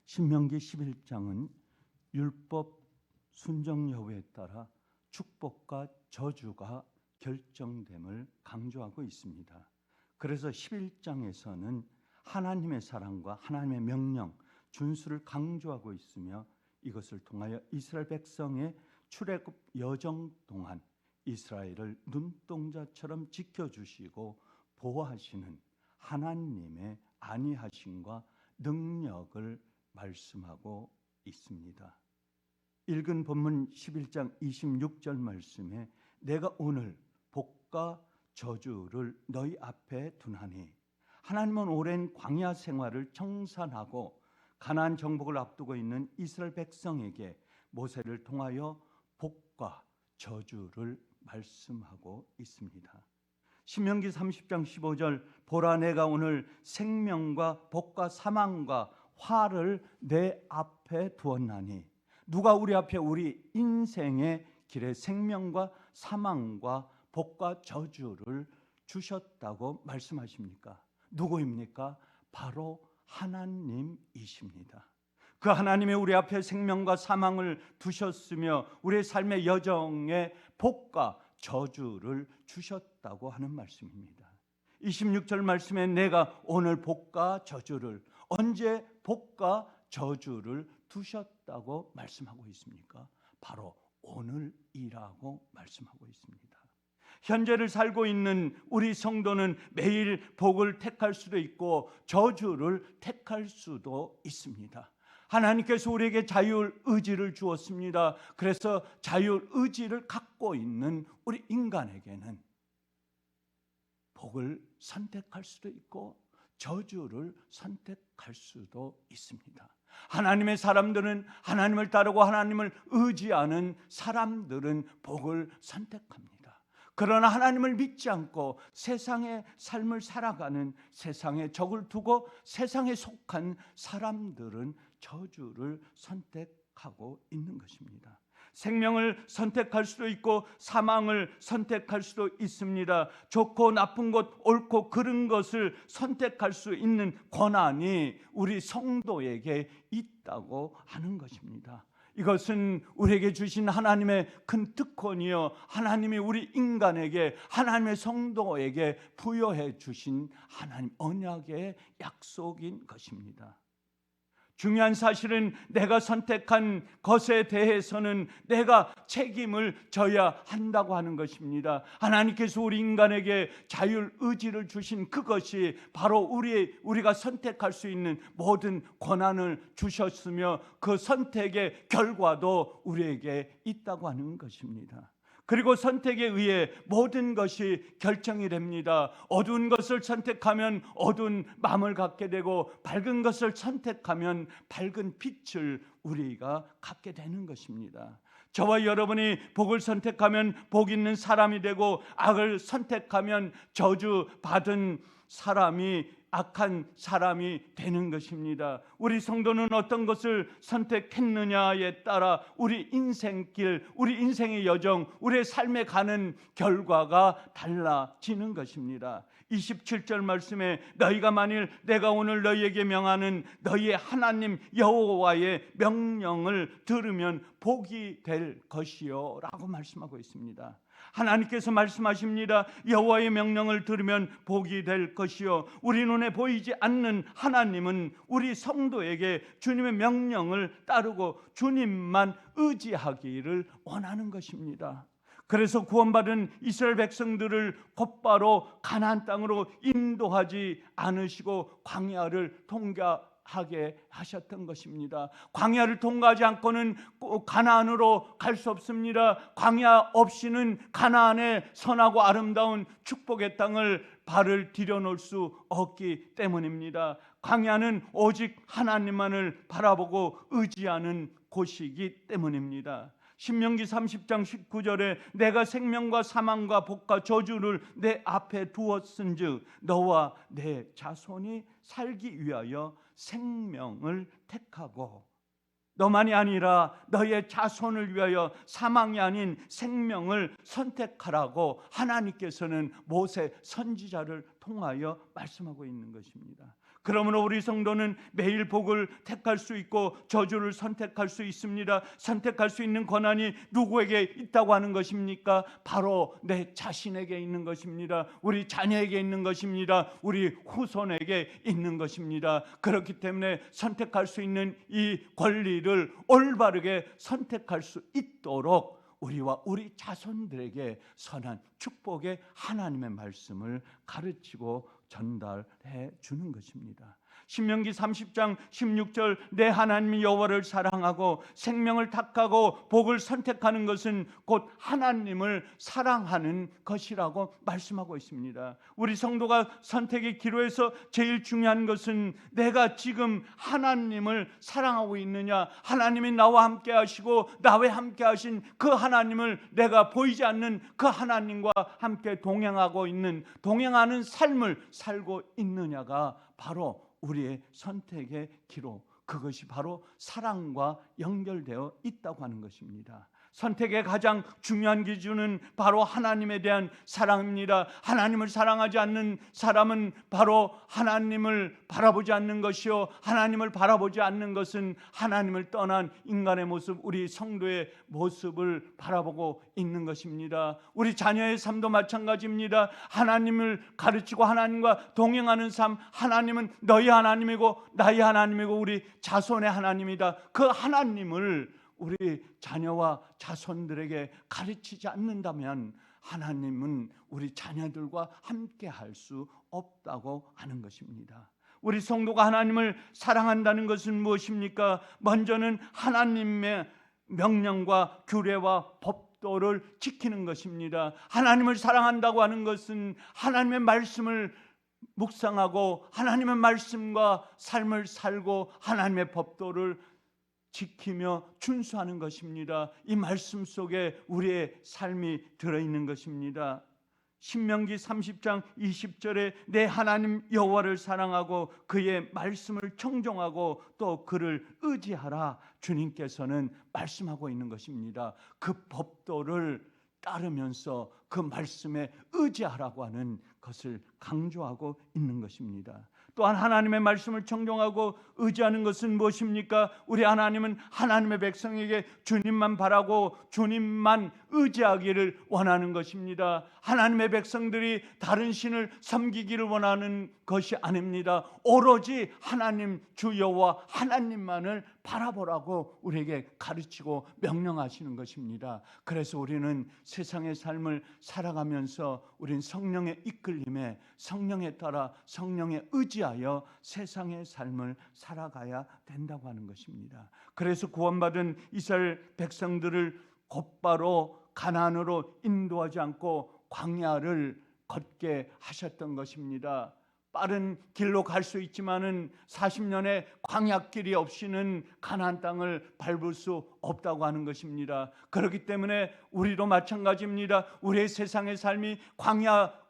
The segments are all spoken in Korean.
신명기 11장은 율법 순종 여부에 따라 축복과 저주가 결정됨을 강조하고 있습니다. 그래서 11장에서는 하나님의 사랑과 하나님의 명령, 준수를 강조하고 있으며 이것을 통하여 이스라엘 백성의 출애굽 여정 동안 이스라엘을 눈동자처럼 지켜주시고 보호하시는 하나님의 안위하심과 능력을 말씀하고 있습니다. 읽은 본문 11장 26절 말씀에 내가 오늘 복과 저주를 너희 앞에 두나니, 하나님은 오랜 광야 생활을 청산하고 가나안 정복을 앞두고 있는 이스라엘 백성에게 모세를 통하여 복과 저주를 말씀하고 있습니다. 신명기 30장 15절 보라 내가 오늘 생명과 복과 사망과 화를 내 앞에 두었나니, 누가 우리 앞에 우리 인생의 길에 생명과 사망과 복과 저주를 주셨다고 말씀하십니까? 누구입니까? 바로 하나님이십니다. 그 하나님이 우리 앞에 생명과 사망을 두셨으며 우리의 삶의 여정에 복과 저주를 주셨다고 하는 말씀입니다. 26절 말씀에 내가 오늘 복과 저주를, 언제 복과 저주를 두셨다고 말씀하고 있습니까? 바로 오늘이라고 말씀하고 있습니다. 현재를 살고 있는 우리 성도는 매일 복을 택할 수도 있고 저주를 택할 수도 있습니다. 하나님께서 우리에게 자율 의지를 주었습니다. 그래서 자율 의지를 갖고 있는 우리 인간에게는 복을 선택할 수도 있고 저주를 선택할 수도 있습니다. 하나님의 사람들은, 하나님을 따르고 하나님을 의지하는 사람들은 복을 선택합니다. 그러나 하나님을 믿지 않고 세상의 삶을 살아가는, 세상에 적을 두고 세상에 속한 사람들은 저주를 선택하고 있는 것입니다. 생명을 선택할 수도 있고 사망을 선택할 수도 있습니다. 좋고 나쁜 것, 옳고 그른 것을 선택할 수 있는 권한이 우리 성도에게 있다고 하는 것입니다. 이것은 우리에게 주신 하나님의 큰 특권이요, 하나님이 우리 인간에게, 하나님의 성도에게 부여해 주신 하나님 언약의 약속인 것입니다. 중요한 사실은 내가 선택한 것에 대해서는 내가 책임을 져야 한다고 하는 것입니다. 하나님께서 우리 인간에게 자율 의지를 주신 그것이 바로 우리가 선택할 수 있는 모든 권한을 주셨으며 그 선택의 결과도 우리에게 있다고 하는 것입니다. 그리고 선택에 의해 모든 것이 결정이 됩니다. 어두운 것을 선택하면 어두운 마음을 갖게 되고 밝은 것을 선택하면 밝은 빛을 우리가 갖게 되는 것입니다. 저와 여러분이 복을 선택하면 복 있는 사람이 되고 악을 선택하면 저주받은 사람이, 악한 사람이 되는 것입니다. 우리 성도는 어떤 것을 선택했느냐에 따라 우리 인생길, 우리 인생의 여정, 우리의 삶에 가는 결과가 달라지는 것입니다. 27절 말씀에 너희가 만일 내가 오늘 너희에게 명하는 너희의 하나님 여호와의 명령을 들으면 복이 될 것이요 라고 말씀하고 있습니다. 하나님께서 말씀하십니다. 여호와의 명령을 들으면 복이 될 것이요, 우리 눈에 보이지 않는 하나님은 우리 성도에게 주님의 명령을 따르고 주님만 의지하기를 원하는 것입니다. 그래서 구원받은 이스라엘 백성들을 곧바로 가나안 땅으로 인도하지 않으시고 광야를 통과하게 하셨던 것입니다. 광야를 통과하지 않고는 가나안으로 갈 수 없습니다. 광야 없이는 가나안의 선하고 아름다운 축복의 땅을 발을 들여놓을 수 없기 때문입니다. 광야는 오직 하나님만을 바라보고 의지하는 곳이기 때문입니다. 신명기 30장 19절에 내가 생명과 사망과 복과 저주를 내 앞에 두었은즉 너와 내 자손이 살기 위하여 생명을 택하고 너만이 아니라 너의 자손을 위하여 사망이 아닌 생명을 선택하라고 하나님께서는 모세 선지자를 통하여 말씀하고 있는 것입니다. 그러므로 우리 성도는 매일 복을 택할 수 있고 저주를 선택할 수 있습니다. 선택할 수 있는 권한이 누구에게 있다고 하는 것입니까? 바로 내 자신에게 있는 것입니다. 우리 자녀에게 있는 것입니다. 우리 후손에게 있는 것입니다. 그렇기 때문에 선택할 수 있는 이 권리를 올바르게 선택할 수 있도록 우리와 우리 자손들에게 선한 축복의 하나님의 말씀을 가르치고 전달해 주는 것입니다. 신명기 30장 16절 내 하나님 여호와를 사랑하고 생명을 탁하고 복을 선택하는 것은 곧 하나님을 사랑하는 것이라고 말씀하고 있습니다. 우리 성도가 선택의 기로에서 제일 중요한 것은 내가 지금 하나님을 사랑하고 있느냐, 하나님이 나와 함께 하시고 나와 함께 하신 그 하나님을 내가 보이지 않는 그 하나님과 함께 동행하는 삶을 살고 있느냐가 바로 우리의 선택의 기로, 그것이 바로 사랑과 연결되어 있다고 하는 것입니다. 선택의 가장 중요한 기준은 바로 하나님에 대한 사랑입니다. 하나님을 사랑하지 않는 사람은 바로 하나님을 바라보지 않는 것이요, 하나님을 바라보지 않는 것은 하나님을 떠난 인간의 모습, 우리 성도의 모습을 바라보고 있는 것입니다. 우리 자녀의 삶도 마찬가지입니다. 하나님을 가르치고 하나님과 동행하는 삶, 하나님은 너희 하나님이고 나의 하나님이고 우리 자손의 하나님이다. 그 하나님을 우리 자녀와 자손들에게 가르치지 않는다면 하나님은 우리 자녀들과 함께 할 수 없다고 하는 것입니다. 우리 성도가 하나님을 사랑한다는 것은 무엇입니까? 먼저는 하나님의 명령과 규례와 법도를 지키는 것입니다. 하나님을 사랑한다고 하는 것은 하나님의 말씀을 묵상하고 하나님의 말씀과 삶을 살고 하나님의 법도를 지키며 준수하는 것입니다. 이 말씀 속에 우리의 삶이 들어있는 것입니다. 신명기 30장 20절에 내 하나님 여호와를 사랑하고 그의 말씀을 청종하고 또 그를 의지하라, 주님께서는 말씀하고 있는 것입니다. 그 법도를 따르면서 그 말씀에 의지하라고 하는 것을 강조하고 있는 것입니다. 또한 하나님의 말씀을 청종하고 의지하는 것은 무엇입니까? 우리 하나님은 하나님의 백성에게 주님만 바라고 주님만 의지하기를 원하는 것입니다. 하나님의 백성들이 다른 신을 섬기기를 원하는 것이 아닙니다. 오로지 하나님 주 여호와 하나님만을 바라보라고 우리에게 가르치고 명령하시는 것입니다. 그래서 우리는 세상의 삶을 살아가면서 우리는 성령의 이끌림에, 성령에 따라 성령에 의지하여 세상의 삶을 살아가야 된다고 하는 것입니다. 그래서 구원받은 이스라엘 백성들을 곧바로 가나안으로 인도하지 않고 광야를 걷게 하셨던 것입니다. 빠른 길로 갈 수 있지만은 40년의 광야길이 없이는 가나안 땅을 밟을 수 없다고 하는 것입니다. 그렇기 때문에 우리도 마찬가지입니다. 우리의 세상의 삶이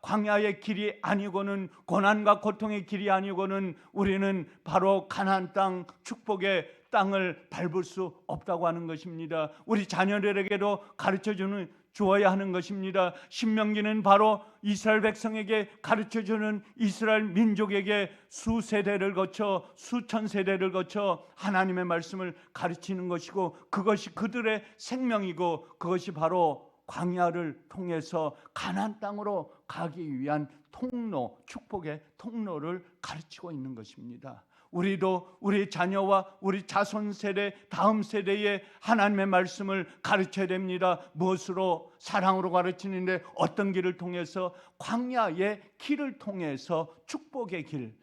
광야의 길이 아니고는, 고난과 고통의 길이 아니고는 우리는 바로 가나안 땅, 축복의 땅을 밟을 수 없다고 하는 것입니다. 우리 자녀들에게도 가르쳐주는 주어야 하는 것입니다. 신명기는 바로 이스라엘 백성에게 가르쳐주는 이스라엘 민족에게 수세대를 거쳐, 수천 세대를 거쳐 하나님의 말씀을 가르치는 것이고, 그것이 그들의 생명이고, 그것이 바로 광야를 통해서 가나안 땅으로 가기 위한 통로, 축복의 통로를 가르치고 있는 것입니다. 우리도 우리 자녀와 우리 자손 세대, 다음 세대에 하나님의 말씀을 가르쳐야 됩니다. 무엇으로? 사랑으로 가르치는데 어떤 길을 통해서? 광야의 길을 통해서, 축복의 길,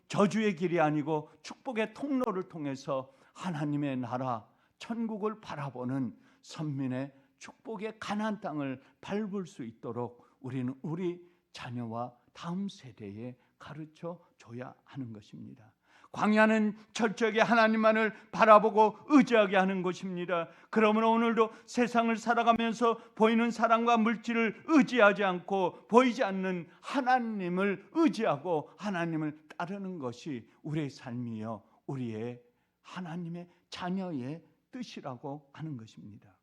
저주의 길이 아니고 축복의 통로를 통해서 하나님의 나라, 천국을 바라보는 선민의 축복의 가나안 땅을 밟을 수 있도록 우리는 우리 자녀와 다음 세대에 가르쳐 줘야 하는 것입니다. 광야는 철저하게 하나님만을 바라보고 의지하게 하는 것입니다. 그러므로 오늘도 세상을 살아가면서 보이는 사랑과 물질을 의지하지 않고 보이지 않는 하나님을 의지하고 하나님을 따르는 것이 우리의 삶이요, 우리의 하나님의 자녀의 뜻이라고 하는 것입니다.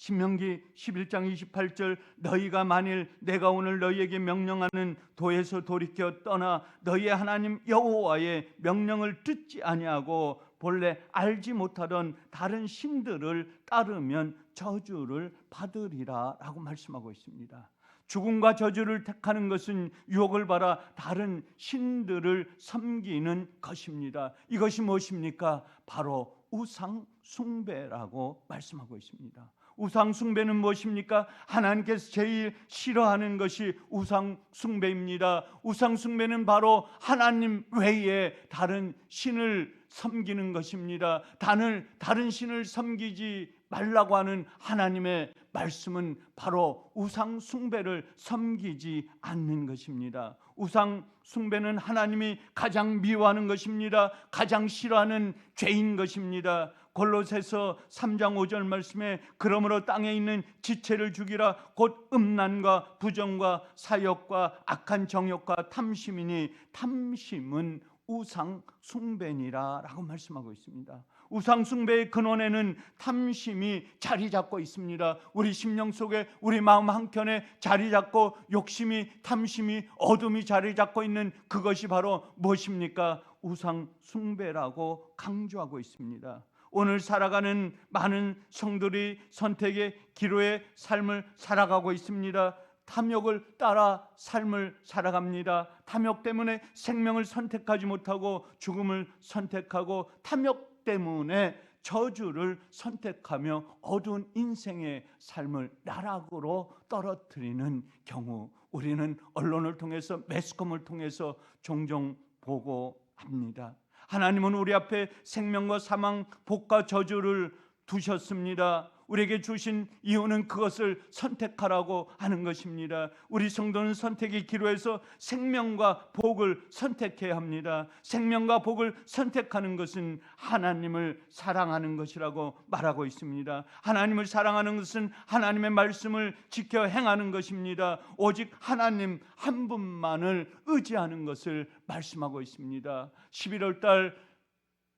신명기 11장 28절 너희가 만일 내가 오늘 너희에게 명령하는 도에서 돌이켜 떠나 너희의 하나님 여호와의 명령을 듣지 아니하고 본래 알지 못하던 다른 신들을 따르면 저주를 받으리라 라고 말씀하고 있습니다. 죽음과 저주를 택하는 것은 유혹을 받아 다른 신들을 섬기는 것입니다. 이것이 무엇입니까? 바로 우상 숭배라고 말씀하고 있습니다. 우상 숭배는 무엇입니까? 하나님께서 제일 싫어하는 것이 우상 숭배입니다. 우상 숭배는 바로 하나님 외에 다른 신을 섬기는 것입니다. 다른 신을 섬기지 말라고 하는 하나님의 말씀은 바로 우상 숭배를 섬기지 않는 것입니다. 우상 숭배는 하나님이 가장 미워하는 것입니다. 가장 싫어하는 죄인 것입니다. 골로새서 3장 5절 말씀에 그러므로 땅에 있는 지체를 죽이라 곧 음란과 부정과 사욕과 악한 정욕과 탐심이니 탐심은 우상 숭배니라 라고 말씀하고 있습니다. 우상 숭배의 근원에는 탐심이 자리 잡고 있습니다. 우리 심령 속에 우리 마음 한켠에 자리 잡고 욕심이 탐심이 어둠이 자리 잡고 있는 그것이 바로 무엇입니까? 우상 숭배라고 강조하고 있습니다. 오늘 살아가는 많은 성도들이 선택의 기로의 삶을 살아가고 있습니다. 탐욕을 따라 삶을 살아갑니다. 탐욕 때문에 생명을 선택하지 못하고 죽음을 선택하고 탐욕 때문에 저주를 선택하며 어두운 인생의 삶을 나락으로 떨어뜨리는 경우 우리는 언론을 통해서 매스컴을 통해서 종종 보고 합니다. 하나님은 우리 앞에 생명과 사망, 복과 저주를 두셨습니다. 우리에게 주신 이유는 그것을 선택하라고 하는 것입니다. 우리 성도는 선택의 기로에서 생명과 복을 선택해야 합니다. 생명과 복을 선택하는 것은 하나님을 사랑하는 것이라고 말하고 있습니다. 하나님을 사랑하는 것은 하나님의 말씀을 지켜 행하는 것입니다. 오직 하나님 한 분만을 의지하는 것을 말씀하고 있습니다. 11월 달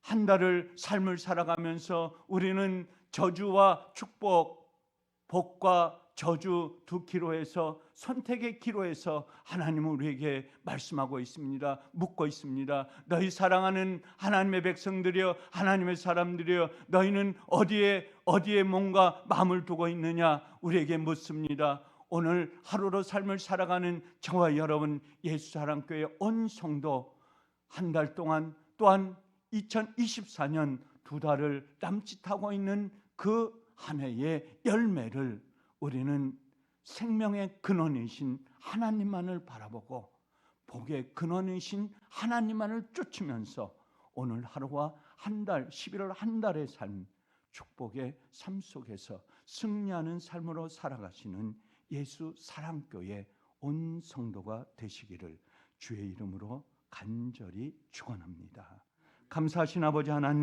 한 달을 삶을 살아가면서 우리는 저주와 축복, 복과 저주 두 기로에서 선택의 기로에서 하나님은 우리에게 말씀하고 있습니다. 묻고 있습니다. 너희 사랑하는 하나님의 백성들이여, 하나님의 사람들이여, 너희는 어디에 몸과 마음을 두고 있느냐 우리에게 묻습니다. 오늘 하루로 삶을 살아가는 저와 여러분 예수사랑교회 온 성도 한 달 동안 또한 2024년 두 달을 남짓하고 있는 그 한 해의 열매를 우리는 생명의 근원이신 하나님만을 바라보고 복의 근원이신 하나님만을 쫓으면서 오늘 하루와 한 달, 11월 한 달의 삶, 축복의 삶 속에서 승리하는 삶으로 살아가시는 예수 사랑교회 온 성도가 되시기를 주의 이름으로 간절히 축원합니다. 감사하신 아버지 하나님,